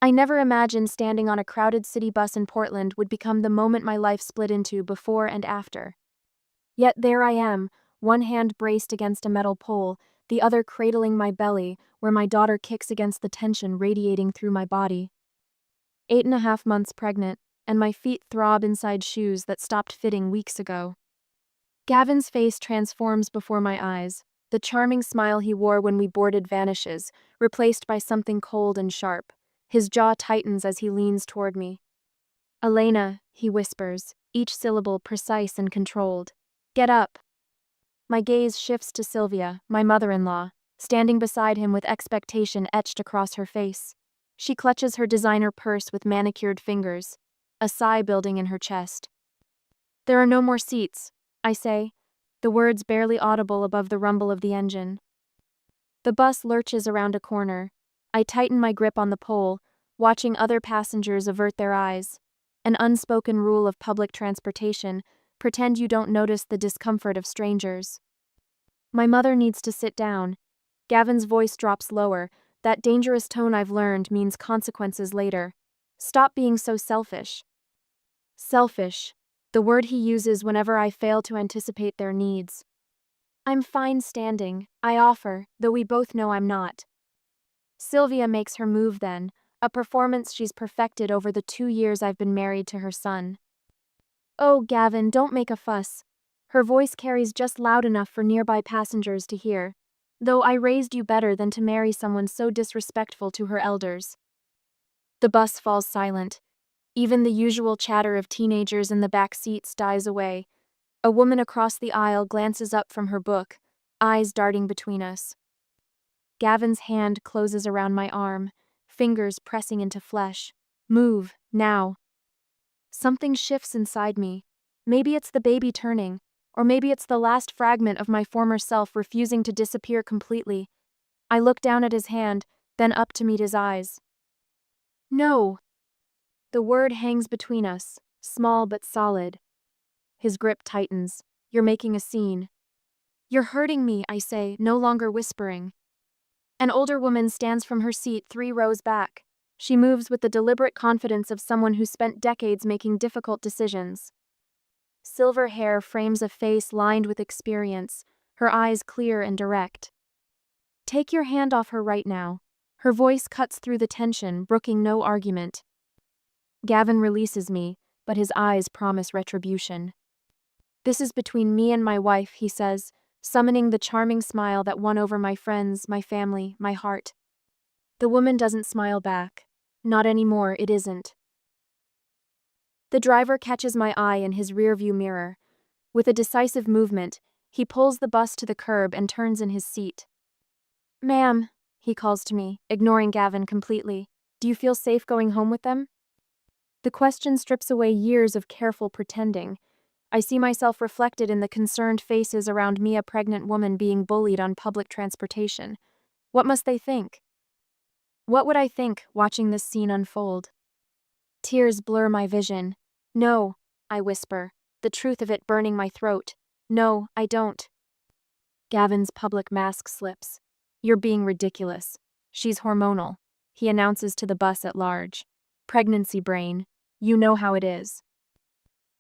I never imagined standing on a crowded city bus in Portland would become the moment my life split into before and after. Yet there I am, one hand braced against a metal pole, the other cradling my belly, where my daughter kicks against the tension radiating through my body. 8.5 months pregnant, and my feet throb inside shoes that stopped fitting weeks ago. Gavin's face transforms before my eyes. The charming smile he wore when we boarded vanishes, replaced by something cold and sharp. His jaw tightens as he leans toward me. "Elena," he whispers, each syllable precise and controlled. "Get up." My gaze shifts to Sylvia, my mother-in-law, standing beside him with expectation etched across her face. She clutches her designer purse with manicured fingers, a sigh building in her chest. "There are no more seats," I say, the words barely audible above the rumble of the engine. The bus lurches around a corner. I tighten my grip on the pole, watching other passengers avert their eyes. An unspoken rule of public transportation: pretend you don't notice the discomfort of strangers. My mother needs to sit down. Gavin's voice drops lower. That dangerous tone I've learned means consequences later. Stop being so selfish. Selfish, the word he uses whenever I fail to anticipate their needs. I'm fine standing, I offer, though we both know I'm not. Sylvia makes her move then, a performance she's perfected over the 2 years I've been married to her son. "Oh, Gavin, don't make a fuss." Her voice carries just loud enough for nearby passengers to hear. "Though I raised you better than to marry someone so disrespectful to her elders." The bus falls silent. Even the usual chatter of teenagers in the back seats dies away. A woman across the aisle glances up from her book, eyes darting between us. Gavin's hand closes around my arm, fingers pressing into flesh. "Move, now." Something shifts inside me. Maybe it's the baby turning, or maybe it's the last fragment of my former self refusing to disappear completely. I look down at his hand, then up to meet his eyes. "No." The word hangs between us, small but solid. His grip tightens. "You're making a scene." "You're hurting me," I say, no longer whispering. An older woman stands from her seat 3 rows back. She moves with the deliberate confidence of someone who spent decades making difficult decisions. Silver hair frames a face lined with experience, her eyes clear and direct. "Take your hand off her right now." Her voice cuts through the tension, brooking no argument. Gavin releases me, but his eyes promise retribution. "This is between me and my wife," he says, summoning the charming smile that won over my friends, my family, my heart. The woman doesn't smile back. Not anymore, it isn't. The driver catches my eye in his rearview mirror. With a decisive movement, he pulls the bus to the curb and turns in his seat. "Ma'am," he calls to me, ignoring Gavin completely, "do you feel safe going home with them?" The question strips away years of careful pretending. I see myself reflected in the concerned faces around me, a pregnant woman being bullied on public transportation. What must they think? What would I think watching this scene unfold? Tears blur my vision. "No," I whisper, the truth of it burning my throat. "No, I don't." Gavin's public mask slips. "You're being ridiculous. She's hormonal," he announces to the bus at large. "Pregnancy brain. You know how it is."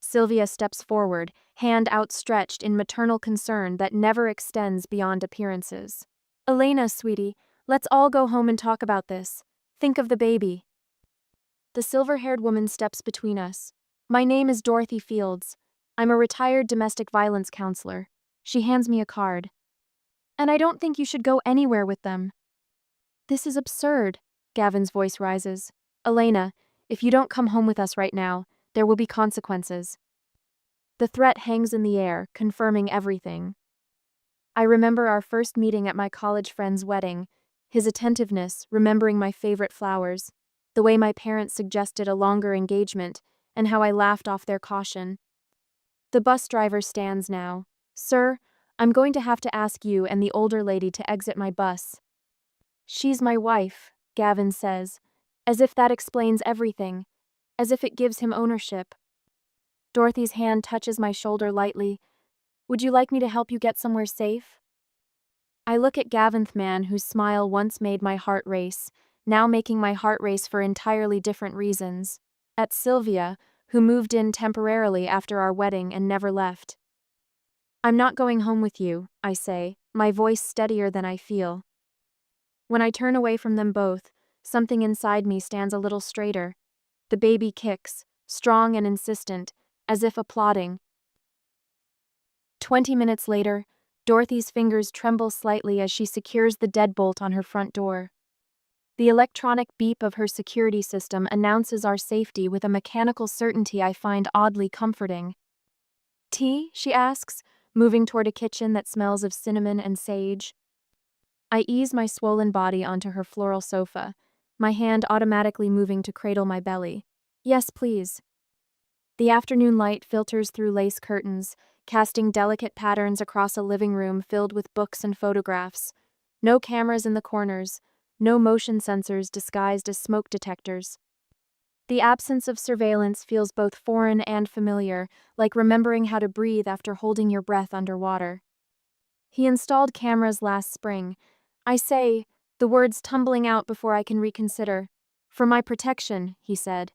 Sylvia steps forward, hand outstretched in maternal concern that never extends beyond appearances. "Elena, sweetie, let's all go home and talk about this. Think of the baby." The silver-haired woman steps between us. "My name is Dorothy Fields. I'm a retired domestic violence counselor." She hands me a card. "And I don't think you should go anywhere with them." "This is absurd." Gavin's voice rises. "Elena, if you don't come home with us right now, there will be consequences." The threat hangs in the air, confirming everything. I remember our first meeting at my college friend's wedding, his attentiveness, remembering my favorite flowers, the way my parents suggested a longer engagement, and how I laughed off their caution. The bus driver stands now. "Sir, I'm going to have to ask you and the older lady to exit my bus." "She's my wife," Gavin says, as if that explains everything, as if it gives him ownership. Dorothy's hand touches my shoulder lightly. "Would you like me to help you get somewhere safe?" I look at Gavin's man, whose smile once made my heart race, now making my heart race for entirely different reasons. At Sylvia, who moved in temporarily after our wedding and never left. "I'm not going home with you," I say, my voice steadier than I feel. When I turn away from them both, something inside me stands a little straighter. The baby kicks, strong and insistent, as if applauding. 20 minutes later, Dorothy's fingers tremble slightly as she secures the deadbolt on her front door. The electronic beep of her security system announces our safety with a mechanical certainty I find oddly comforting. "Tea?" she asks, moving toward a kitchen that smells of cinnamon and sage. I ease my swollen body onto her floral sofa, my hand automatically moving to cradle my belly. "Yes, please." The afternoon light filters through lace curtains, casting delicate patterns across a living room filled with books and photographs. No cameras in the corners, no motion sensors disguised as smoke detectors. The absence of surveillance feels both foreign and familiar, like remembering how to breathe after holding your breath underwater. "He installed cameras last spring," I say, the words tumbling out before I can reconsider. "For my protection," he said,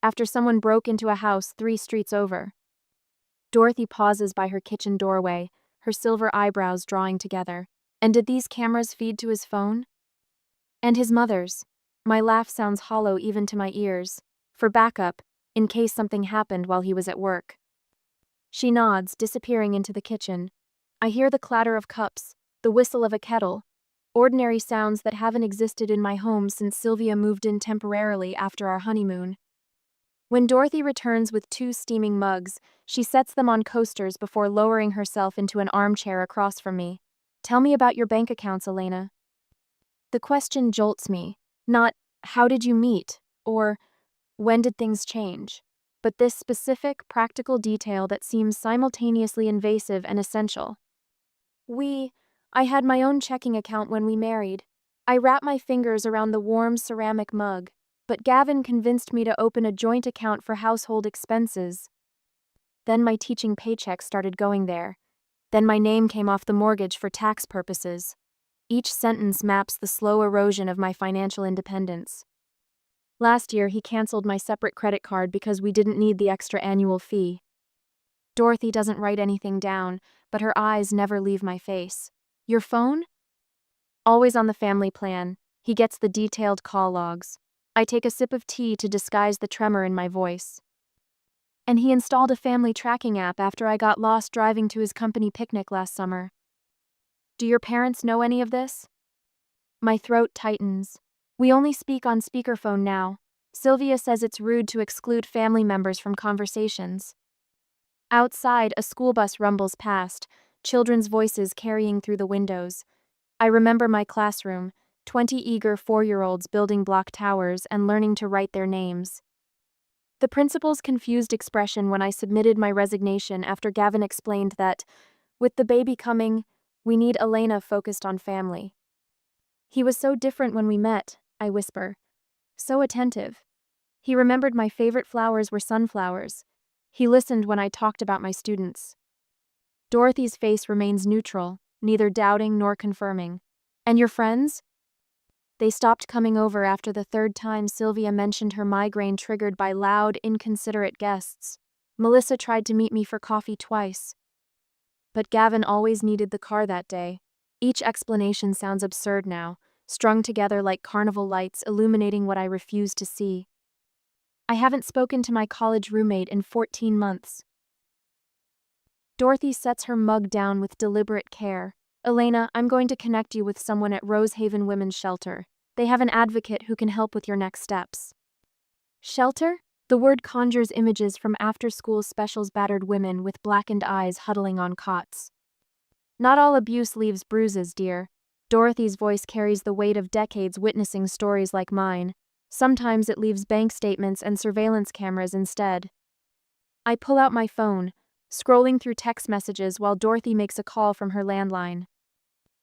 "after someone broke into a house 3 streets over." Dorothy pauses by her kitchen doorway, her silver eyebrows drawing together. "And did these cameras feed to his phone?" "And his mother's." My laugh sounds hollow even to my ears. "For backup, in case something happened while he was at work." She nods, disappearing into the kitchen. I hear the clatter of cups, the whistle of a kettle, ordinary sounds that haven't existed in my home since Sylvia moved in temporarily after our honeymoon. When Dorothy returns with 2 steaming mugs, she sets them on coasters before lowering herself into an armchair across from me. "Tell me about your bank accounts, Elena." The question jolts me. Not, "How did you meet?" or "When did things change?" but this specific, practical detail that seems simultaneously invasive and essential. I had my own checking account when we married. I wrap my fingers around the warm ceramic mug, but Gavin convinced me to open a joint account for household expenses. Then my teaching paycheck started going there. Then my name came off the mortgage for tax purposes. Each sentence maps the slow erosion of my financial independence. Last year, he canceled my separate credit card because we didn't need the extra annual fee. Dorothy doesn't write anything down, but her eyes never leave my face. "Your phone?" "Always on the family plan." He gets the detailed call logs. I take a sip of tea to disguise the tremor in my voice. "And he installed a family tracking app after I got lost driving to his company picnic last summer." "Do your parents know any of this?" My throat tightens. "We only speak on speakerphone now. Sylvia says it's rude to exclude family members from conversations." Outside, a school bus rumbles past, children's voices carrying through the windows. I remember my classroom, 20 eager 4-year-olds building block towers and learning to write their names. The principal's confused expression when I submitted my resignation after Gavin explained that, with the baby coming, we need Elena focused on family. "He was so different when we met," I whisper. "So attentive. He remembered my favorite flowers were sunflowers. He listened when I talked about my students." Dorothy's face remains neutral, neither doubting nor confirming. "And your friends?" "They stopped coming over after the 3rd time Sylvia mentioned her migraine triggered by loud, inconsiderate guests. Melissa tried to meet me for coffee twice. But Gavin always needed the car that day." Each explanation sounds absurd now, strung together like carnival lights illuminating what I refuse to see. "I haven't spoken to my college roommate in 14 months." Dorothy sets her mug down with deliberate care. "Elena, I'm going to connect you with someone at Rosehaven Women's Shelter. They have an advocate who can help with your next steps." Shelter? The word conjures images from after-school specials battered women with blackened eyes huddling on cots. "Not all abuse leaves bruises, dear." Dorothy's voice carries the weight of decades witnessing stories like mine. "Sometimes it leaves bank statements and surveillance cameras instead." I pull out my phone, scrolling through text messages while Dorothy makes a call from her landline.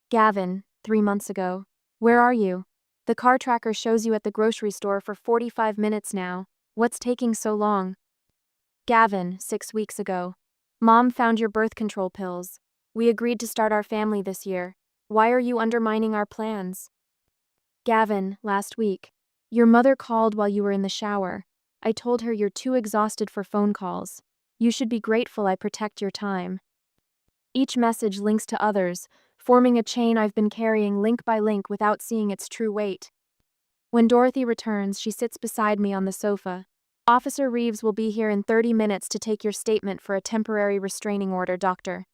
"Gavin, 3 months ago. Where are you? The car tracker shows you at the grocery store for 45 minutes now. What's taking so long?" "Gavin, 6 weeks ago. Mom found your birth control pills. We agreed to start our family this year. Why are you undermining our plans?" "Gavin, last week. Your mother called while you were in the shower. I told her you're too exhausted for phone calls. You should be grateful I protect your time. Each message links to others, forming a chain I've been carrying link by link without seeing its true weight. When Dorothy returns, she sits beside me on the sofa. Officer Reeves will be here in 30 minutes to take your statement for a temporary restraining order, doctor.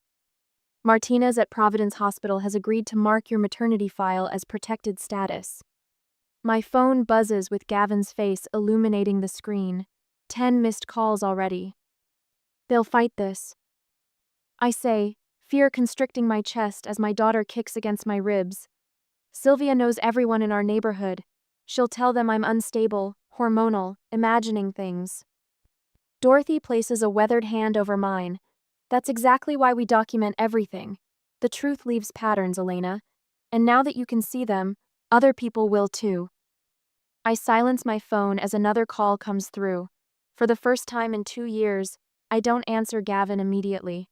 Martinez at Providence Hospital has agreed to mark your maternity file as protected status. My phone buzzes with Gavin's face illuminating the screen. 10 missed calls already. They'll fight this. I say, fear constricting my chest as my daughter kicks against my ribs. Sylvia knows everyone in our neighborhood. She'll tell them I'm unstable, hormonal, imagining things. Dorothy places a weathered hand over mine. That's exactly why we document everything. The truth leaves patterns, Elena. And now that you can see them, other people will too. I silence my phone as another call comes through. For the first time in 2 years, I don't answer Gavin immediately.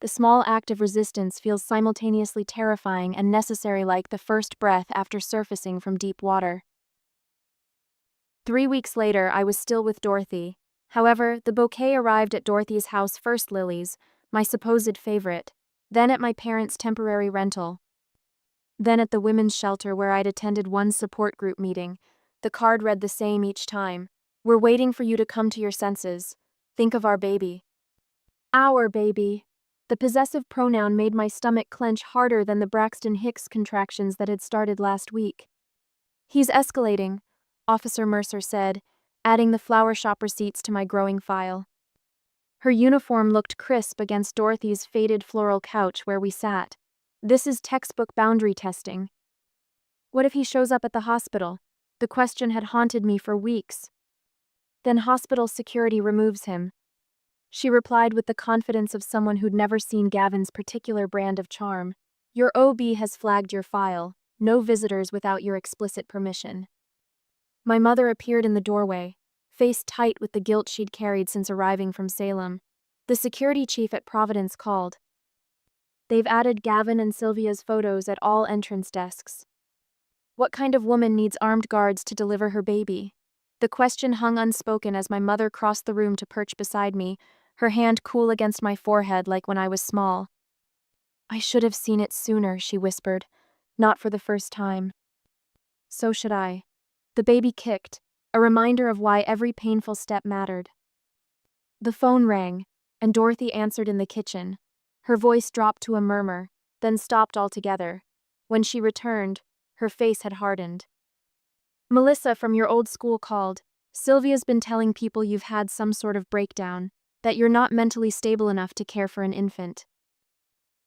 The small act of resistance feels simultaneously terrifying and necessary, like the first breath after surfacing from deep water. 3 weeks later, I was still with Dorothy. However, the bouquet arrived at Dorothy's house first, lilies, my supposed favorite, then at my parents' temporary rental, then at the women's shelter where I'd attended one support group meeting. The card read the same each time. We're waiting for you to come to your senses. Think of our baby. Our baby. The possessive pronoun made my stomach clench harder than the Braxton Hicks contractions that had started last week. He's escalating, Officer Mercer said, adding the flower shop receipts to my growing file. Her uniform looked crisp against Dorothy's faded floral couch where we sat. This is textbook boundary testing. What if he shows up at the hospital? The question had haunted me for weeks. Then hospital security removes him. She replied with the confidence of someone who'd never seen Gavin's particular brand of charm. Your OB has flagged your file. No visitors without your explicit permission. My mother appeared in the doorway, face tight with the guilt she'd carried since arriving from Salem. The security chief at Providence called. They've added Gavin and Sylvia's photos at all entrance desks. What kind of woman needs armed guards to deliver her baby? The question hung unspoken as my mother crossed the room to perch beside me, her hand cool against my forehead like when I was small. I should have seen it sooner, she whispered, not for the first time. So should I. The baby kicked, a reminder of why every painful step mattered. The phone rang, and Dorothy answered in the kitchen. Her voice dropped to a murmur, then stopped altogether. When she returned, her face had hardened. Melissa from your old school called. Sylvia's been telling people you've had some sort of breakdown, that you're not mentally stable enough to care for an infant.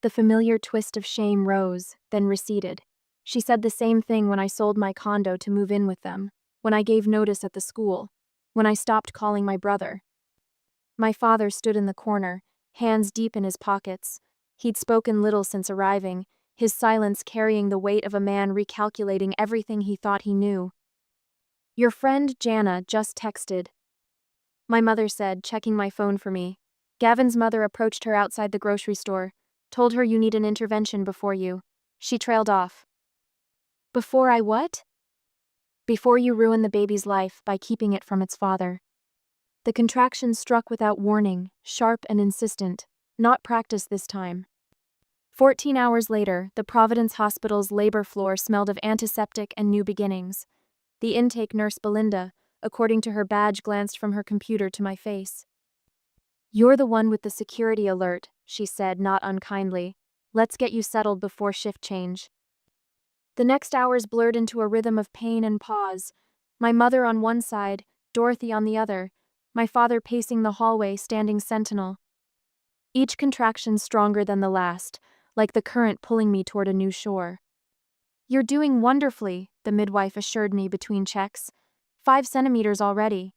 The familiar twist of shame rose, then receded. She said the same thing when I sold my condo to move in with them, when I gave notice at the school, when I stopped calling my brother. My father stood in the corner, hands deep in his pockets. He'd spoken little since arriving, his silence carrying the weight of a man recalculating everything he thought he knew. Your friend Jana just texted, my mother said, checking my phone for me. Gavin's mother approached her outside the grocery store, told her you need an intervention before you. She trailed off. Before I what? Before you ruin the baby's life by keeping it from its father. The contraction struck without warning, sharp and insistent, not practiced this time. 14 hours later, the Providence Hospital's labor floor smelled of antiseptic and new beginnings. The intake nurse Belinda, according to her badge, glanced from her computer to my face. You're the one with the security alert, she said, not unkindly. Let's get you settled before shift change. The next hours blurred into a rhythm of pain and pause. My mother on one side, Dorothy on the other, my father pacing the hallway, standing sentinel. Each contraction stronger than the last, like the current pulling me toward a new shore. You're doing wonderfully, the midwife assured me between checks. 5 centimeters already.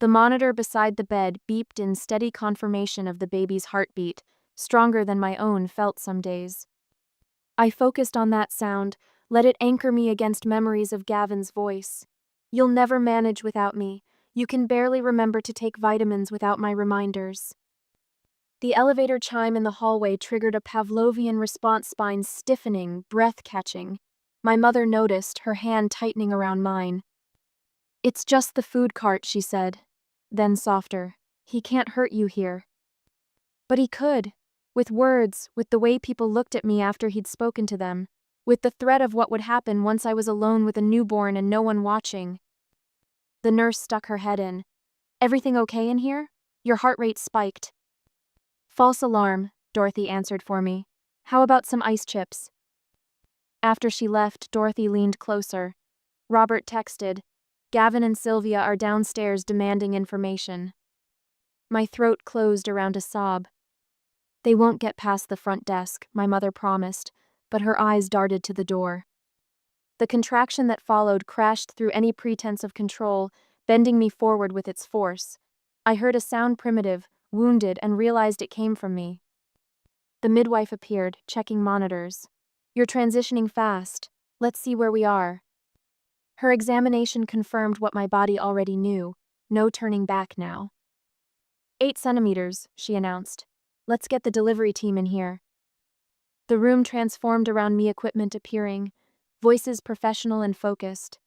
The monitor beside the bed beeped in steady confirmation of the baby's heartbeat, stronger than my own felt some days. I focused on that sound, let it anchor me against memories of Gavin's voice. You'll never manage without me. You can barely remember to take vitamins without my reminders. The elevator chime in the hallway triggered a Pavlovian response, spine stiffening, breath catching. My mother noticed, her hand tightening around mine. "It's just the food cart," she said. Then softer. "He can't hurt you here." But he could. With words, with the way people looked at me after he'd spoken to them, with the threat of what would happen once I was alone with a newborn and no one watching. The nurse stuck her head in. "Everything okay in here? Your heart rate spiked." "False alarm," Dorothy answered for me. "How about some ice chips?" After she left, Dorothy leaned closer. Robert texted, "Gavin and Sylvia are downstairs demanding information." My throat closed around a sob. "They won't get past the front desk," my mother promised, but her eyes darted to the door. The contraction that followed crashed through any pretense of control, bending me forward with its force. I heard a sound primitive, wounded, and realized it came from me. The midwife appeared, checking monitors. "You're transitioning fast. Let's see where we are." Her examination confirmed what my body already knew. No turning back now. 8 centimeters, she announced. "Let's get the delivery team in here." The room transformed around me, equipment appearing, voices professional and focused.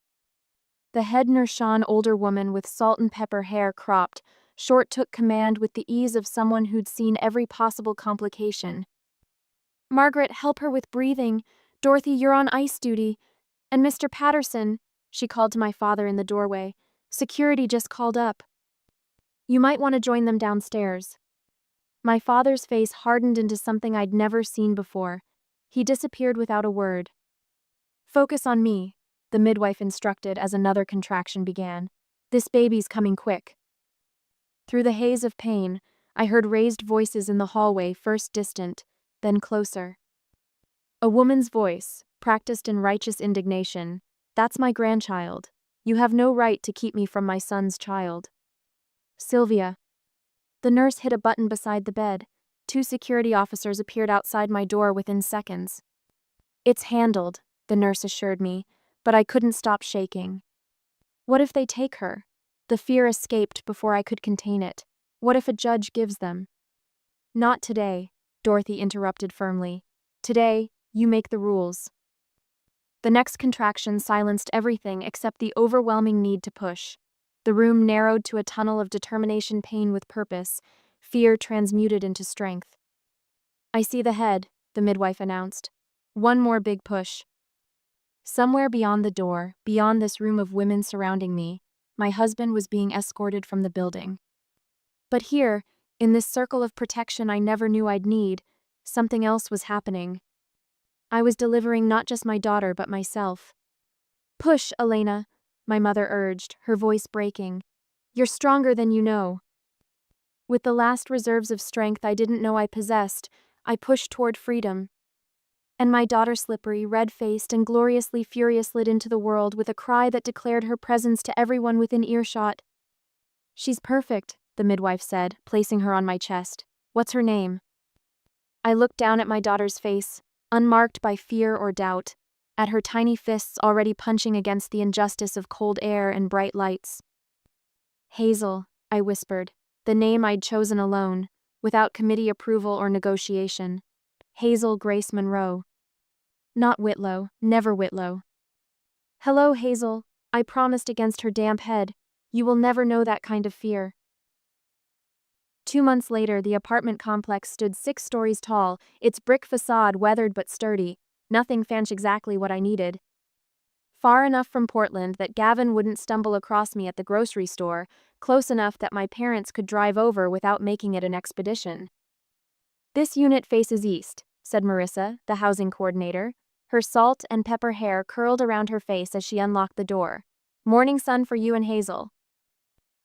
The head nurse, an older woman with salt and pepper hair cropped, short, took command with the ease of someone who'd seen every possible complication. "Margaret, help her with breathing. Dorothy, you're on ice duty. And Mr. Patterson," she called to my father in the doorway, "security just called up. You might want to join them downstairs." My father's face hardened into something I'd never seen before. He disappeared without a word. "Focus on me," the midwife instructed as another contraction began. "This baby's coming quick." Through the haze of pain, I heard raised voices in the hallway, first distant, then closer. A woman's voice, practiced in righteous indignation. "That's my grandchild. You have no right to keep me from my son's child." "Sylvia." The nurse hit a button beside the bed. 2 security officers appeared outside my door within seconds. "It's handled," the nurse assured me, but I couldn't stop shaking. What if they take her? The fear escaped before I could contain it. What if a judge gives them? "Not today," Dorothy interrupted firmly. "Today, you make the rules." The next contraction silenced everything except the overwhelming need to push. The room narrowed to a tunnel of determination, pain with purpose, fear transmuted into strength. "I see the head," the midwife announced. "One more big push." Somewhere beyond the door, beyond this room of women surrounding me, my husband was being escorted from the building. But here, in this circle of protection I never knew I'd need, something else was happening. I was delivering not just my daughter but myself. "Push, Elena," my mother urged, her voice breaking. "You're stronger than you know." With the last reserves of strength I didn't know I possessed, I pushed toward freedom. And my daughter, slippery, red-faced, and gloriously furious, slid into the world with a cry that declared her presence to everyone within earshot. "She's perfect," the midwife said, placing her on my chest. "What's her name?" I looked down at my daughter's face, unmarked by fear or doubt, at her tiny fists already punching against the injustice of cold air and bright lights. "Hazel," I whispered, the name I'd chosen alone, without committee approval or negotiation. "Hazel Grace Monroe. Not Whitlow, never Whitlow." "Hello, Hazel," I promised against her damp head. "You will never know that kind of fear." 2 months later, the apartment complex stood 6 stories tall, its brick facade weathered but sturdy. Nothing fancy, exactly what I needed. Far enough from Portland that Gavin wouldn't stumble across me at the grocery store, close enough that my parents could drive over without making it an expedition. "This unit faces east," said Marissa, the housing coordinator. Her salt and pepper hair curled around her face as she unlocked the door. "Morning sun for you and Hazel."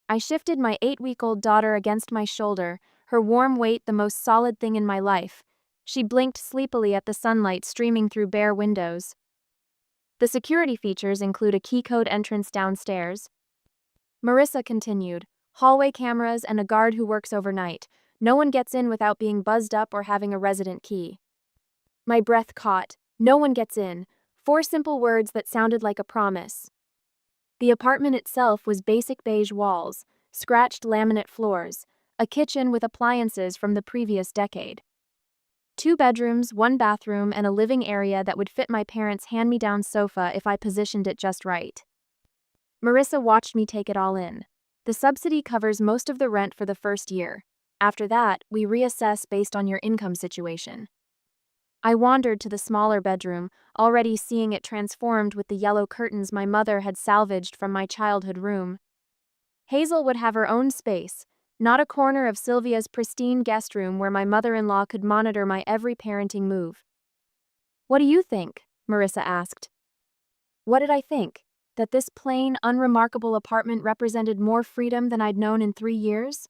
I shifted my 8-week-old daughter against my shoulder, her warm weight the most solid thing in my life. She blinked sleepily at the sunlight streaming through bare windows. "The security features include a key code entrance downstairs," Marissa continued. "Hallway cameras and a guard who works overnight. No one gets in without being buzzed up or having a resident key." My breath caught. No one gets in. 4 simple words that sounded like a promise. The apartment itself was basic beige walls, scratched laminate floors, a kitchen with appliances from the previous decade. 2 bedrooms, 1 bathroom, and a living area that would fit my parents' hand-me-down sofa if I positioned it just right. Marissa watched me take it all in. The subsidy covers most of the rent for the first year. After that, we reassess based on your income situation. I wandered to the smaller bedroom, already seeing it transformed with the yellow curtains my mother had salvaged from my childhood room. Hazel would have her own space, not a corner of Sylvia's pristine guest room where my mother-in-law could monitor my every parenting move. "What do you think?" Marissa asked. What did I think? That this plain, unremarkable apartment represented more freedom than I'd known in 3 years?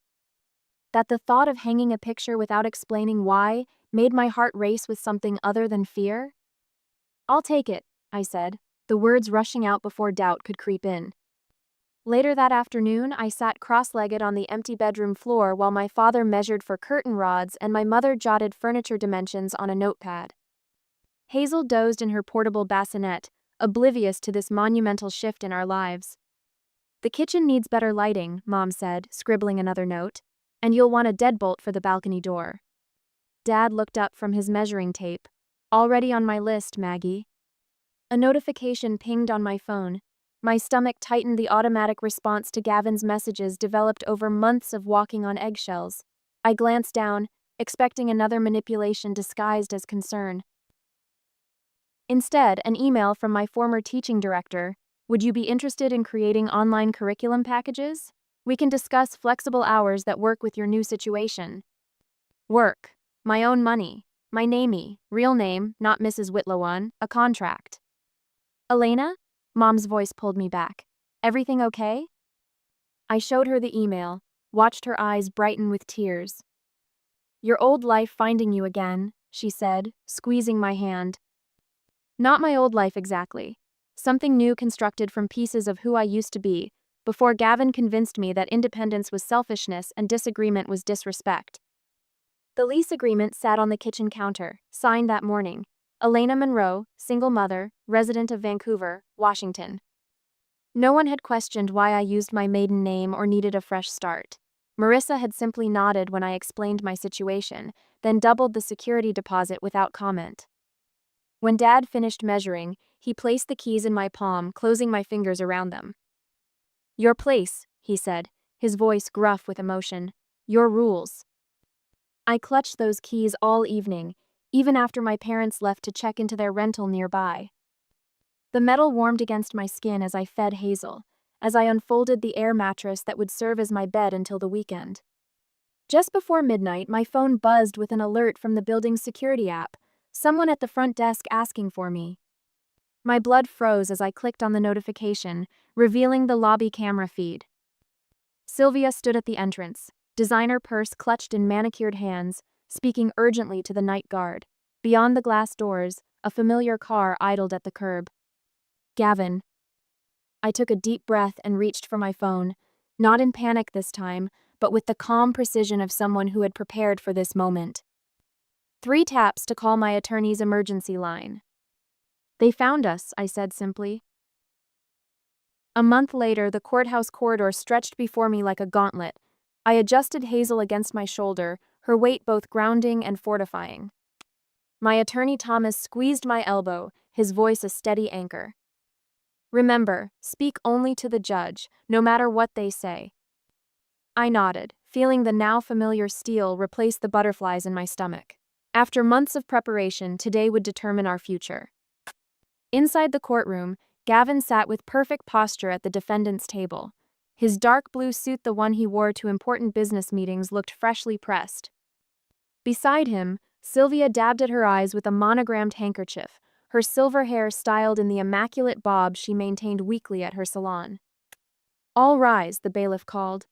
That the thought of hanging a picture without explaining why made my heart race with something other than fear? "I'll take it," I said, the words rushing out before doubt could creep in. Later that afternoon, I sat cross-legged on the empty bedroom floor while my father measured for curtain rods and my mother jotted furniture dimensions on a notepad. Hazel dozed in her portable bassinet, oblivious to this monumental shift in our lives. "The kitchen needs better lighting," Mom said, scribbling another note, "and you'll want a deadbolt for the balcony door." Dad looked up from his measuring tape. "Already on my list, Maggie." A notification pinged on my phone. My stomach tightened. The automatic response to Gavin's messages developed over months of walking on eggshells. I glanced down, expecting another manipulation disguised as concern. Instead, an email from my former teaching director. "Would you be interested in creating online curriculum packages? We can discuss flexible hours that work with your new situation." Work. My own money. My namey, real name, not Mrs. Whitlow one, a contract. "Elena?" Mom's voice pulled me back. "Everything okay?" I showed her the email, watched her eyes brighten with tears. "Your old life finding you again," she said, squeezing my hand. "Not my old life exactly. Something new constructed from pieces of who I used to be, before Gavin convinced me that independence was selfishness and disagreement was disrespect." The lease agreement sat on the kitchen counter, signed that morning. Elena Monroe, single mother, resident of Vancouver, Washington. No one had questioned why I used my maiden name or needed a fresh start. Marissa had simply nodded when I explained my situation, then doubled the security deposit without comment. When Dad finished measuring, he placed the keys in my palm, closing my fingers around them. "Your place," he said, his voice gruff with emotion. "Your rules." I clutched those keys all evening, even after my parents left to check into their rental nearby. The metal warmed against my skin as I fed Hazel, as I unfolded the air mattress that would serve as my bed until the weekend. Just before midnight, my phone buzzed with an alert from the building's security app, someone at the front desk asking for me. My blood froze as I clicked on the notification, revealing the lobby camera feed. Sylvia stood at the entrance, designer purse clutched in manicured hands, speaking urgently to the night guard. Beyond the glass doors, a familiar car idled at the curb. "Gavin." I took a deep breath and reached for my phone, not in panic this time, but with the calm precision of someone who had prepared for this moment. 3 taps to call my attorney's emergency line. "They found us," I said simply. A month later, the courthouse corridor stretched before me like a gauntlet. I adjusted Hazel against my shoulder, her weight both grounding and fortifying. My attorney Thomas squeezed my elbow, his voice a steady anchor. "Remember, speak only to the judge, no matter what they say." I nodded, feeling the now familiar steel replace the butterflies in my stomach. After months of preparation, today would determine our future. Inside the courtroom, Gavin sat with perfect posture at the defendant's table. His dark blue suit, the one he wore to important business meetings, looked freshly pressed. Beside him, Sylvia dabbed at her eyes with a monogrammed handkerchief, her silver hair styled in the immaculate bob she maintained weekly at her salon. "All rise," the bailiff called.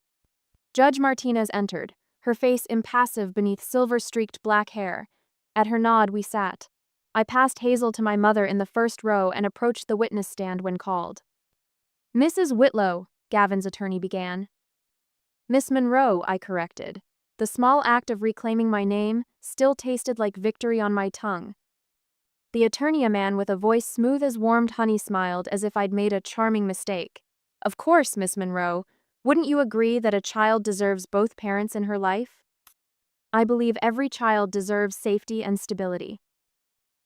Judge Martinez entered, her face impassive beneath silver-streaked black hair. At her nod, we sat. I passed Hazel to my mother in the first row and approached the witness stand when called. "Mrs. Whitlow," Gavin's attorney began. "Miss Monroe," I corrected. The small act of reclaiming my name still tasted like victory on my tongue. The attorney, a man with a voice smooth as warmed honey, smiled as if I'd made a charming mistake. "Of course, Miss Monroe. Wouldn't you agree that a child deserves both parents in her life?" I believe every child deserves safety and stability.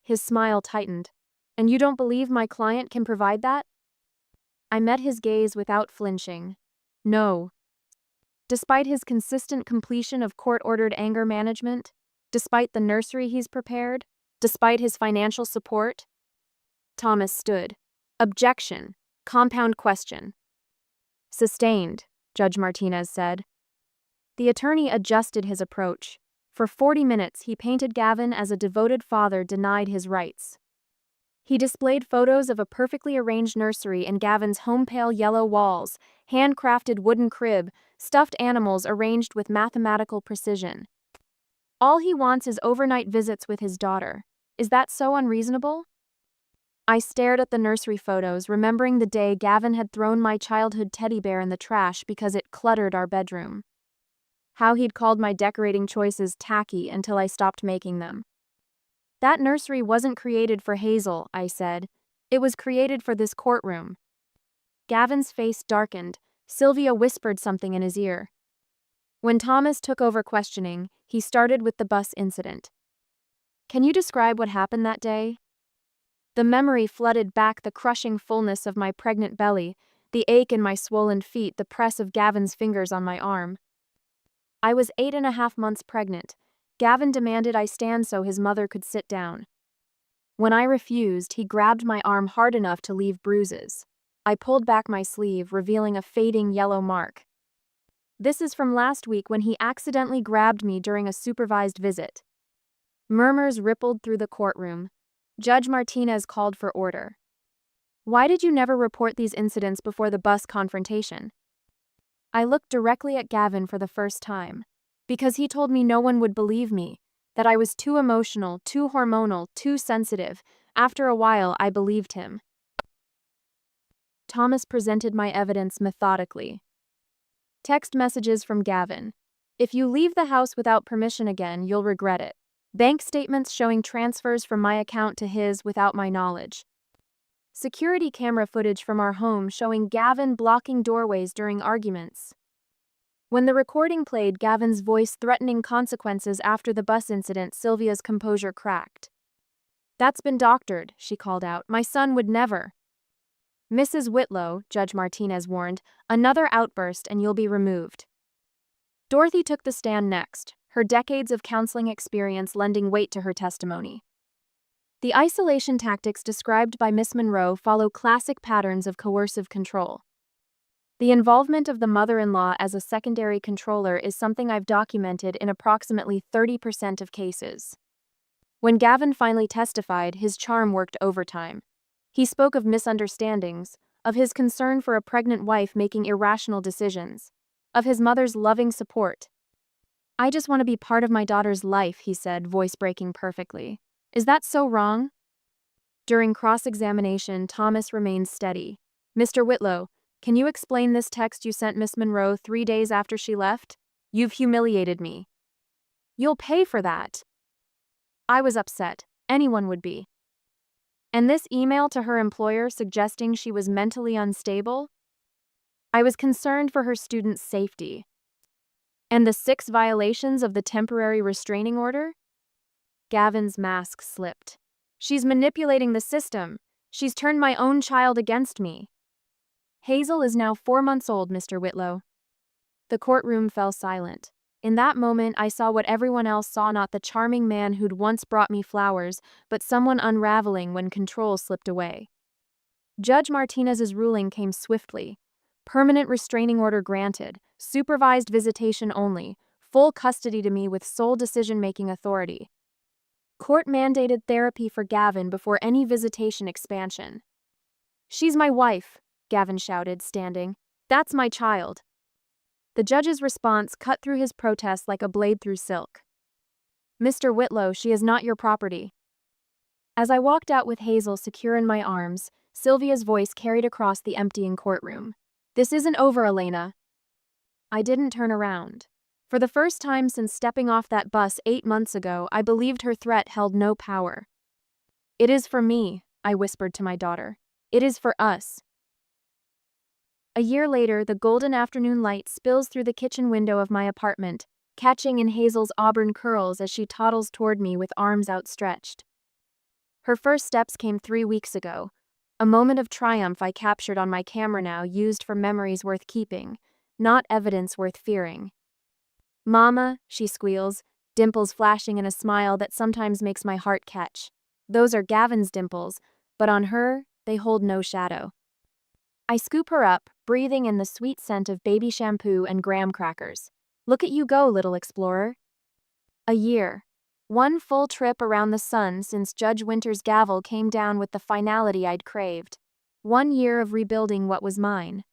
His smile tightened. And you don't believe my client can provide that? I met his gaze without flinching. No. Despite his consistent completion of court-ordered anger management, despite the nursery he's prepared, despite his financial support, Thomas stood. Objection. Compound question. Sustained, Judge Martinez said. The attorney adjusted his approach. For 40 minutes, he painted Gavin as a devoted father denied his rights. He displayed photos of a perfectly arranged nursery in Gavin's home pale yellow walls, handcrafted wooden crib, stuffed animals arranged with mathematical precision. All he wants is overnight visits with his daughter. Is that so unreasonable? I stared at the nursery photos, remembering the day Gavin had thrown my childhood teddy bear in the trash because it cluttered our bedroom. How he'd called my decorating choices tacky until I stopped making them. That nursery wasn't created for Hazel, I said. It was created for this courtroom. Gavin's face darkened. Sylvia whispered something in his ear. When Thomas took over questioning, he started with the bus incident. Can you describe what happened that day? The memory flooded back, the crushing fullness of my pregnant belly, the ache in my swollen feet, the press of Gavin's fingers on my arm. I was 8.5 months pregnant. Gavin demanded I stand so his mother could sit down. When I refused, he grabbed my arm hard enough to leave bruises. I pulled back my sleeve, revealing a fading yellow mark. This is from last week when he accidentally grabbed me during a supervised visit. Murmurs rippled through the courtroom. Judge Martinez called for order. Why did you never report these incidents before the bus confrontation? I looked directly at Gavin for the first time. Because he told me no one would believe me, that I was too emotional, too hormonal, too sensitive. After a while, I believed him. Thomas presented my evidence methodically. Text messages from Gavin. If you leave the house without permission again, you'll regret it. Bank statements showing transfers from my account to his without my knowledge. Security camera footage from our home showing Gavin blocking doorways during arguments. When the recording played, Gavin's voice threatening consequences after the bus incident, Sylvia's composure cracked. That's been doctored, she called out. My son would never. Mrs. Whitlow, Judge Martinez warned, another outburst and you'll be removed. Dorothy took the stand next, her decades of counseling experience lending weight to her testimony. The isolation tactics described by Miss Monroe follow classic patterns of coercive control. The involvement of the mother-in-law as a secondary controller is something I've documented in approximately 30% of cases. When Gavin finally testified, his charm worked overtime. He spoke of misunderstandings, of his concern for a pregnant wife making irrational decisions, of his mother's loving support. I just want to be part of my daughter's life, he said, voice breaking perfectly. Is that so wrong? During cross-examination, Thomas remained steady. Mr. Whitlow, can you explain this text you sent Miss Monroe 3 days after she left? You've humiliated me. You'll pay for that. I was upset. Anyone would be. And this email to her employer suggesting she was mentally unstable? I was concerned for her student's safety. And the 6 violations of the temporary restraining order? Gavin's mask slipped. She's manipulating the system. She's turned my own child against me. Hazel is now 4 months old, Mr. Whitlow. The courtroom fell silent. In that moment, I saw what everyone else saw, not the charming man who'd once brought me flowers, but someone unraveling when control slipped away. Judge Martinez's ruling came swiftly. Permanent restraining order granted, supervised visitation only, full custody to me with sole decision-making authority. Court-mandated therapy for Gavin before any visitation expansion. She's my wife, Gavin shouted, standing. That's my child. The judge's response cut through his protest like a blade through silk. Mr. Whitlow, she is not your property. As I walked out with Hazel secure in my arms, Sylvia's voice carried across the emptying courtroom. This isn't over, Elena. I didn't turn around. For the first time since stepping off that bus 8 months ago, I believed her threat held no power. It is for me, I whispered to my daughter. It is for us. A year later, the golden afternoon light spills through the kitchen window of my apartment. catching in Hazel's auburn curls as she toddles toward me with arms outstretched. Her first steps came 3 weeks ago, a moment of triumph I captured on my camera now, used for memories worth keeping, not evidence worth fearing. "Mama," she squeals, dimples flashing in a smile that sometimes makes my heart catch. Those are Gavin's dimples, but on her, they hold no shadow. I scoop her up, breathing in the sweet scent of baby shampoo and graham crackers. "Look at you go, little explorer." A year. One full trip around the sun since Judge Winter's gavel came down with the finality I'd craved. 1 year of rebuilding what was mine.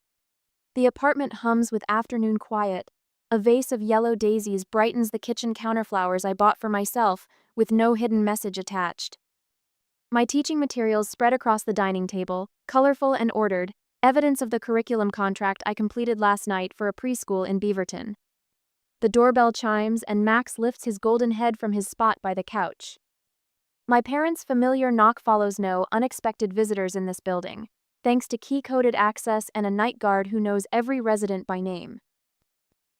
The apartment hums with afternoon quiet. A vase of yellow daisies brightens the kitchen counterflowers I bought for myself, with no hidden message attached. My teaching materials spread across the dining table, colorful and ordered, evidence of the curriculum contract I completed last night for a preschool in Beaverton. The doorbell chimes and Max lifts his golden head from his spot by the couch. My parents' familiar knock follows no unexpected visitors in this building, thanks to key-coded access and a night guard who knows every resident by name.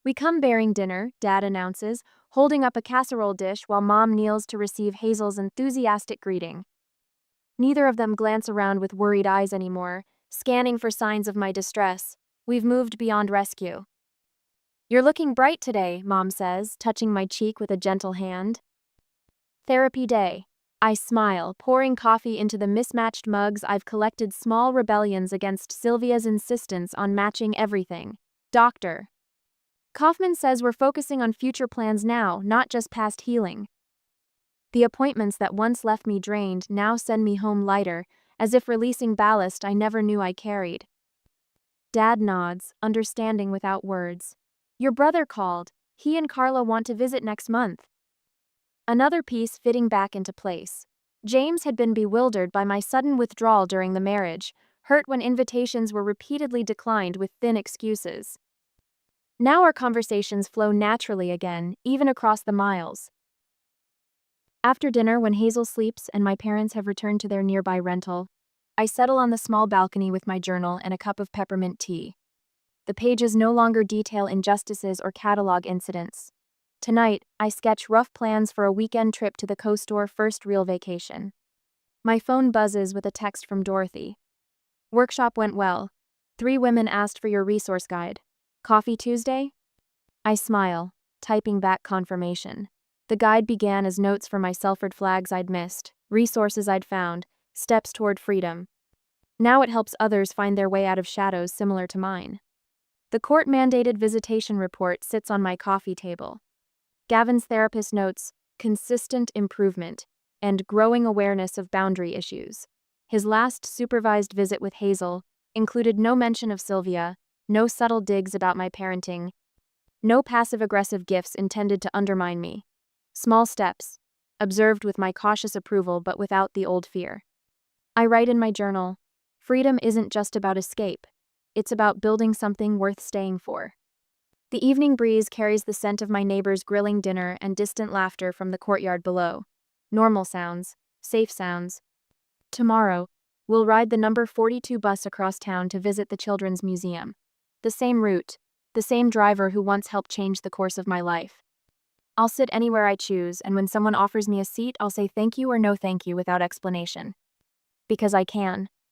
"We come bearing dinner," Dad announces, holding up a casserole dish while Mom kneels to receive Hazel's enthusiastic greeting. Neither of them glance around with worried eyes anymore, scanning for signs of my distress. We've moved beyond rescue. "You're looking bright today," Mom says, touching my cheek with a gentle hand. "Therapy day." I smile, pouring coffee into the mismatched mugs I've collected, small rebellions against Sylvia's insistence on matching everything. "Doctor Kaufman says we're focusing on future plans now, not just past healing." The appointments that once left me drained now send me home lighter, as if releasing ballast I never knew I carried. Dad nods, understanding without words. "Your brother called. He and Carla want to visit next month." Another piece fitting back into place. James had been bewildered by my sudden withdrawal during the marriage, hurt when invitations were repeatedly declined with thin excuses. Now our conversations flow naturally again, even across the miles. After dinner, when Hazel sleeps and my parents have returned to their nearby rental, I settle on the small balcony with my journal and a cup of peppermint tea. The pages no longer detail injustices or catalog incidents. Tonight, I sketch rough plans for a weekend trip to the co-store first real vacation. My phone buzzes with a text from Dorothy. "Workshop went well. 3 women asked for your resource guide. Coffee Tuesday?" I smile, typing back confirmation. The guide began as notes for my Selford flags I'd missed, resources I'd found, steps toward freedom. Now it helps others find their way out of shadows similar to mine. The court-mandated visitation report sits on my coffee table. Gavin's therapist notes consistent improvement and growing awareness of boundary issues. His last supervised visit with Hazel included no mention of Sylvia, no subtle digs about my parenting, no passive-aggressive gifts intended to undermine me. Small steps, observed with my cautious approval but without the old fear. I write in my journal, freedom isn't just about escape. It's about building something worth staying for. The evening breeze carries the scent of my neighbor's grilling dinner and distant laughter from the courtyard below. Normal sounds, safe sounds. Tomorrow, we'll ride the number 42 bus across town to visit the Children's Museum. The same route, the same driver who once helped change the course of my life. I'll sit anywhere I choose, and when someone offers me a seat, I'll say thank you or no thank you without explanation. Because I can.